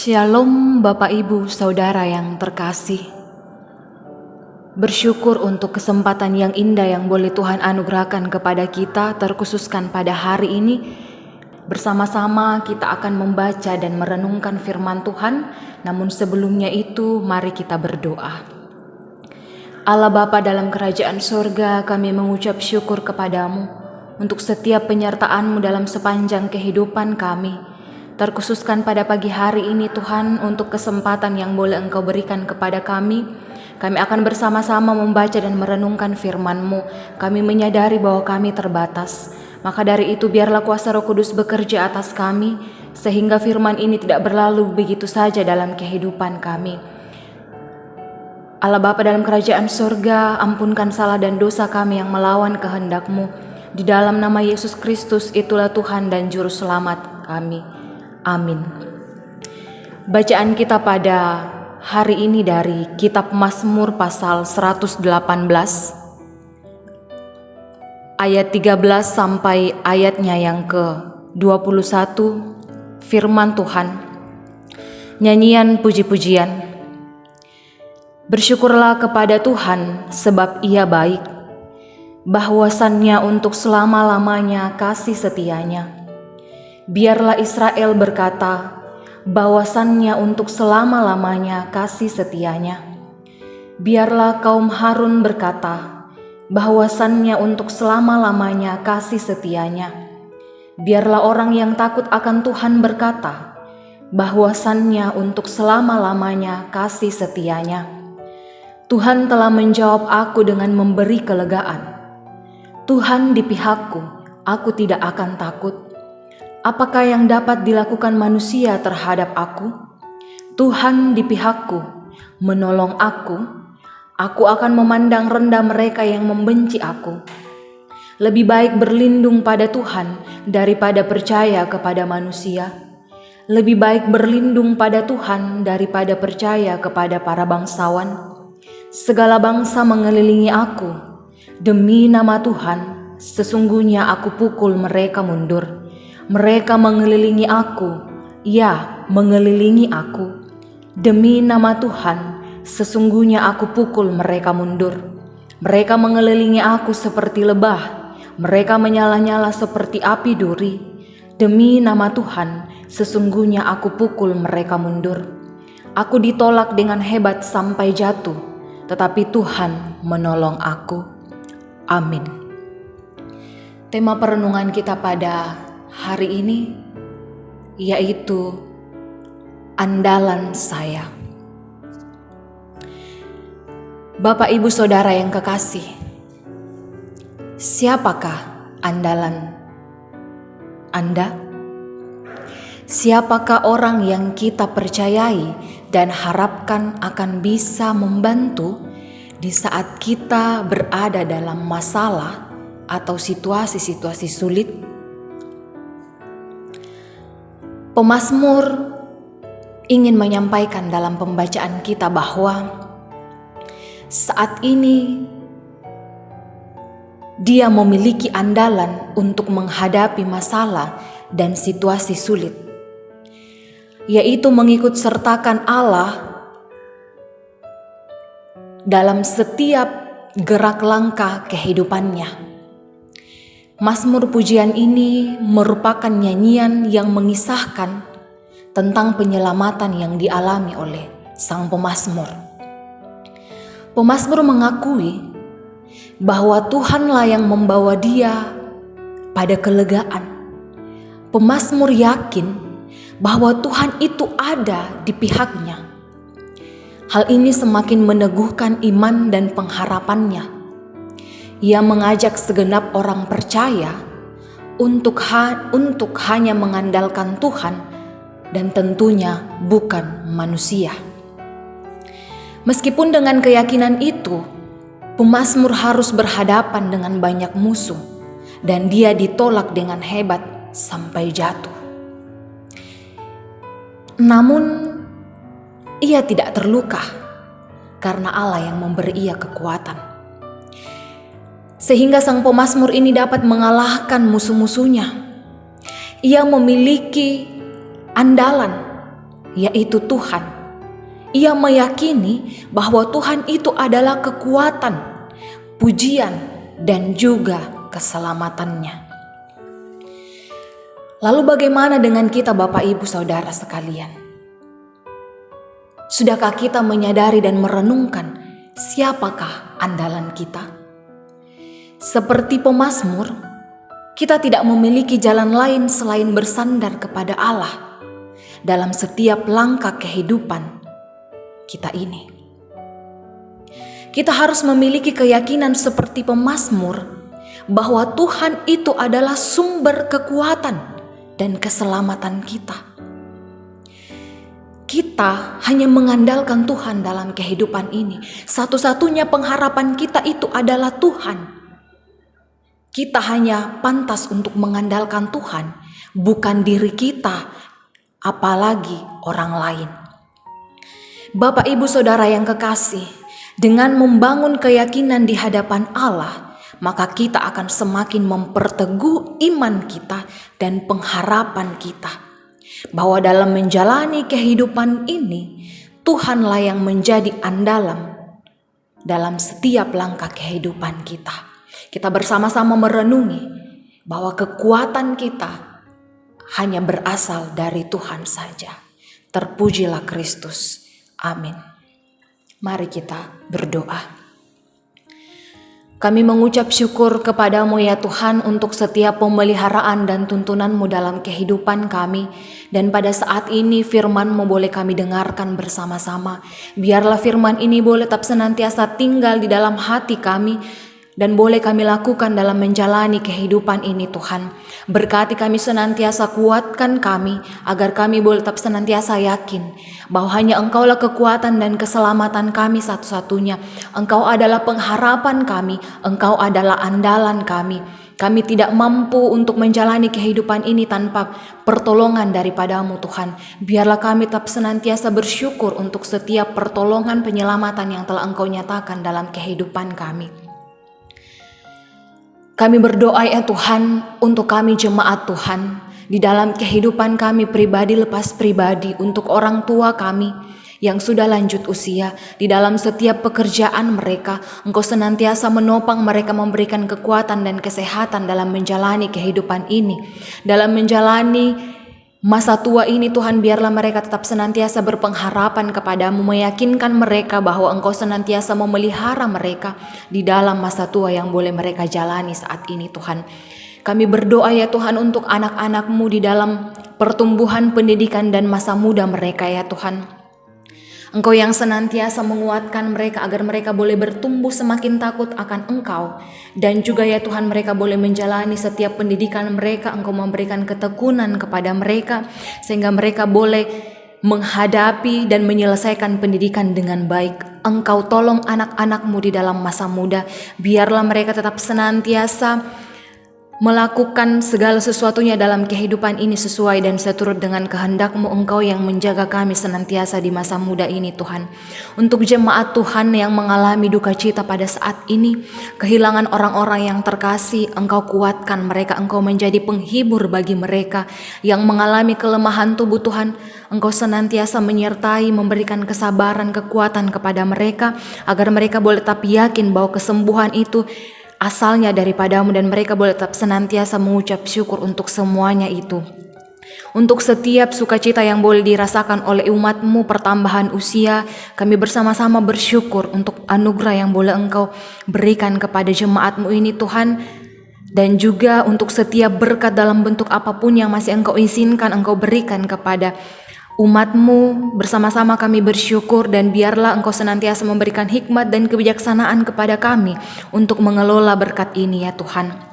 Shalom Bapak Ibu Saudara yang terkasih. Bersyukur untuk kesempatan yang indah yang boleh Tuhan anugerahkan kepada kita, terkhususkan pada hari ini. Bersama-sama kita akan membaca dan merenungkan firman Tuhan. Namun sebelumnya itu mari kita berdoa. Allah Bapa dalam kerajaan surga, kami mengucap syukur kepadamu untuk setiap penyertaan-Mu dalam sepanjang kehidupan kami. Terkhususkan pada pagi hari ini Tuhan, untuk kesempatan yang boleh Engkau berikan kepada kami akan bersama-sama membaca dan merenungkan firman-Mu. Kami menyadari bahwa kami terbatas, maka dari itu biarlah kuasa Roh Kudus bekerja atas kami, sehingga firman ini tidak berlalu begitu saja dalam kehidupan kami. Allah Bapa dalam kerajaan surga, ampunkan salah dan dosa kami yang melawan kehendak-Mu. Di dalam nama Yesus Kristus, itulah Tuhan dan Juru Selamat kami. Amin. Bacaan kita pada hari ini dari kitab Mazmur pasal 118 ayat 13 sampai ayatnya yang ke-21. Firman Tuhan. Nyanyian puji-pujian. Bersyukurlah kepada Tuhan sebab Ia baik, bahwasannya untuk selama-lamanya kasih setianya. Biarlah Israel berkata, bahwasannya untuk selama-lamanya kasih setianya. Biarlah kaum Harun berkata, bahwasannya untuk selama-lamanya kasih setianya. Biarlah orang yang takut akan Tuhan berkata, bahwasannya untuk selama-lamanya kasih setianya. Tuhan telah menjawab aku dengan memberi kelegaan. Tuhan di pihakku, aku tidak akan takut. Apakah yang dapat dilakukan manusia terhadap aku? Tuhan di pihakku, menolong aku. Aku akan memandang rendah mereka yang membenci aku. Lebih baik berlindung pada Tuhan daripada percaya kepada manusia. Lebih baik berlindung pada Tuhan daripada percaya kepada para bangsawan. Segala bangsa mengelilingi aku. Demi nama Tuhan, sesungguhnya aku pukul mereka mundur. Mereka mengelilingi aku, ya mengelilingi aku. Demi nama Tuhan, sesungguhnya aku pukul mereka mundur. Mereka mengelilingi aku seperti lebah, mereka menyala-nyala seperti api duri. Demi nama Tuhan, sesungguhnya aku pukul mereka mundur. Aku ditolak dengan hebat sampai jatuh, tetapi Tuhan menolong aku. Amin. Tema perenungan kita pada hari ini yaitu andalan saya. Bapak Ibu Saudara yang kekasih, siapakah andalan Anda? Siapakah orang yang kita percayai dan harapkan akan bisa membantu di saat kita berada dalam masalah atau situasi-situasi sulit? Pemazmur ingin menyampaikan dalam pembacaan kita bahwa saat ini dia memiliki andalan untuk menghadapi masalah dan situasi sulit, yaitu mengikut sertakan Allah dalam setiap gerak langkah kehidupannya. Mazmur pujian ini merupakan nyanyian yang mengisahkan tentang penyelamatan yang dialami oleh sang pemazmur. Pemazmur mengakui bahwa Tuhanlah yang membawa dia pada kelegaan. Pemazmur yakin bahwa Tuhan itu ada di pihaknya. Hal ini semakin meneguhkan iman dan pengharapannya. Ia mengajak segenap orang percaya untuk hanya mengandalkan Tuhan dan tentunya bukan manusia. Meskipun dengan keyakinan itu, pemazmur harus berhadapan dengan banyak musuh dan dia ditolak dengan hebat sampai jatuh. Namun, ia tidak terluka karena Allah yang memberi ia kekuatan. Sehingga sang pemazmur ini dapat mengalahkan musuh-musuhnya. Ia memiliki andalan yaitu Tuhan. Ia meyakini bahwa Tuhan itu adalah kekuatan, pujian, dan juga keselamatannya. Lalu bagaimana dengan kita Bapak Ibu Saudara sekalian? Sudahkah kita menyadari dan merenungkan siapakah andalan kita? Seperti pemazmur, kita tidak memiliki jalan lain selain bersandar kepada Allah dalam setiap langkah kehidupan kita ini. Kita harus memiliki keyakinan seperti pemazmur bahwa Tuhan itu adalah sumber kekuatan dan keselamatan kita. Kita hanya mengandalkan Tuhan dalam kehidupan ini. Satu-satunya pengharapan kita itu adalah Tuhan. Kita hanya pantas untuk mengandalkan Tuhan, bukan diri kita, apalagi orang lain. Bapak Ibu Saudara yang kekasih, dengan membangun keyakinan di hadapan Allah, maka kita akan semakin memperteguh iman kita dan pengharapan kita, bahwa dalam menjalani kehidupan ini, Tuhanlah yang menjadi andalan dalam setiap langkah kehidupan kita. Kita bersama-sama merenungi bahwa kekuatan kita hanya berasal dari Tuhan saja. Terpujilah Kristus. Amin. Mari kita berdoa. Kami mengucap syukur kepadamu ya Tuhan untuk setiap pemeliharaan dan tuntunan-Mu dalam kehidupan kami. Dan pada saat ini firman-Mu boleh kami dengarkan bersama-sama. Biarlah firman ini boleh tetap senantiasa tinggal di dalam hati kami dan boleh kami lakukan dalam menjalani kehidupan ini Tuhan. Berkati kami senantiasa, kuatkan kami agar kami boleh tetap senantiasa yakin bahwa hanya Engkaulah kekuatan dan keselamatan kami satu-satunya. Engkau adalah pengharapan kami, Engkau adalah andalan kami. Kami tidak mampu untuk menjalani kehidupan ini tanpa pertolongan daripada-Mu Tuhan. Biarlah kami tetap senantiasa bersyukur untuk setiap pertolongan penyelamatan yang telah Engkau nyatakan dalam kehidupan kami. Kami berdoa ya Tuhan untuk kami jemaat Tuhan di dalam kehidupan kami pribadi lepas pribadi, untuk orang tua kami yang sudah lanjut usia, di dalam setiap pekerjaan mereka Engkau senantiasa menopang mereka, memberikan kekuatan dan kesehatan dalam menjalani kehidupan ini, dalam menjalani masa tua ini Tuhan. Biarlah mereka tetap senantiasa berpengharapan kepadamu, meyakinkan mereka bahwa Engkau senantiasa memelihara mereka di dalam masa tua yang boleh mereka jalani saat ini Tuhan. Kami berdoa ya Tuhan untuk anak-anak-Mu di dalam pertumbuhan, pendidikan dan masa muda mereka ya Tuhan. Engkau yang senantiasa menguatkan mereka agar mereka boleh bertumbuh semakin takut akan Engkau. Dan juga ya Tuhan, mereka boleh menjalani setiap pendidikan mereka. Engkau memberikan ketekunan kepada mereka sehingga mereka boleh menghadapi dan menyelesaikan pendidikan dengan baik. Engkau tolong anak-anak-Mu di dalam masa muda. Biarlah mereka tetap senantiasa melakukan segala sesuatunya dalam kehidupan ini sesuai dan seturut dengan kehendak-Mu. Engkau yang menjaga kami senantiasa di masa muda ini Tuhan. Untuk jemaat Tuhan yang mengalami duka cita pada saat ini, kehilangan orang-orang yang terkasih, Engkau kuatkan mereka. Engkau menjadi penghibur bagi mereka yang mengalami kelemahan tubuh Tuhan. Engkau senantiasa menyertai, memberikan kesabaran, kekuatan kepada mereka agar mereka boleh tetap yakin bahwa kesembuhan itu asalnya daripada-Mu dan mereka boleh tetap senantiasa mengucap syukur untuk semuanya itu. Untuk setiap sukacita yang boleh dirasakan oleh umat-Mu, pertambahan usia, kami bersama-sama bersyukur untuk anugerah yang boleh Engkau berikan kepada jemaat-Mu ini Tuhan. Dan juga untuk setiap berkat dalam bentuk apapun yang masih Engkau izinkan, Engkau berikan kepada umat-Mu. Bersama-sama kami bersyukur dan biarlah Engkau senantiasa memberikan hikmat dan kebijaksanaan kepada kami untuk mengelola berkat ini ya Tuhan.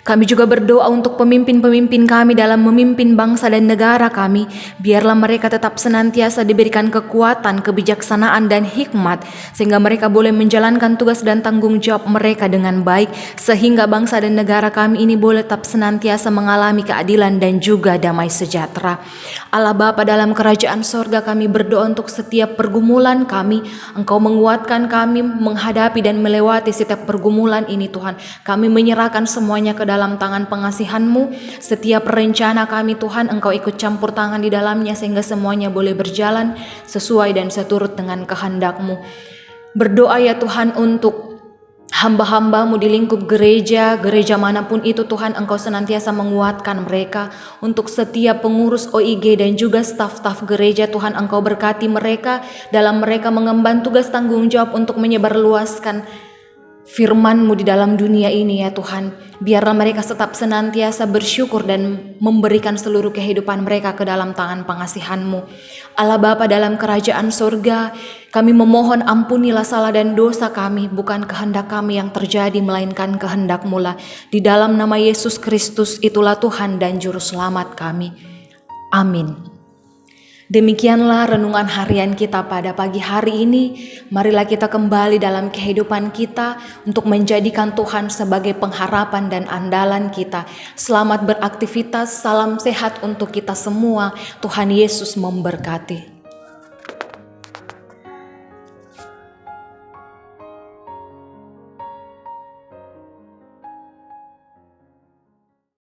Kami juga berdoa untuk pemimpin-pemimpin kami dalam memimpin bangsa dan negara kami. Biarlah mereka tetap senantiasa diberikan kekuatan, kebijaksanaan dan hikmat sehingga mereka boleh menjalankan tugas dan tanggung jawab mereka dengan baik, sehingga bangsa dan negara kami ini boleh tetap senantiasa mengalami keadilan dan juga damai sejahtera. Allah Bapa dalam kerajaan sorga, kami berdoa untuk setiap pergumulan kami. Engkau menguatkan kami menghadapi dan melewati setiap pergumulan ini Tuhan. Kami menyerahkan semuanya ke dalam tangan pengasihan-Mu. Setiap rencana kami Tuhan, Engkau ikut campur tangan di dalamnya sehingga semuanya boleh berjalan sesuai dan seturut dengan kehendak-Mu. Berdoa ya Tuhan untuk hamba-hamba-Mu di lingkup gereja manapun itu Tuhan, Engkau senantiasa menguatkan mereka. Untuk setiap pengurus OIG dan juga staf-staf gereja Tuhan, Engkau berkati mereka dalam mereka mengemban tugas tanggung jawab untuk menyebarluaskan firman-Mu di dalam dunia ini ya Tuhan. Biarlah mereka tetap senantiasa bersyukur dan memberikan seluruh kehidupan mereka ke dalam tangan pengasihan-Mu. Allah Bapa dalam kerajaan surga, kami memohon ampunilah salah dan dosa kami, bukan kehendak kami yang terjadi melainkan kehendak-Mu lah. Di dalam nama Yesus Kristus, itulah Tuhan dan Juru Selamat kami. Amin. Demikianlah renungan harian kita pada pagi hari ini. Marilah kita kembali dalam kehidupan kita untuk menjadikan Tuhan sebagai pengharapan dan andalan kita. Selamat beraktivitas, salam sehat untuk kita semua. Tuhan Yesus memberkati.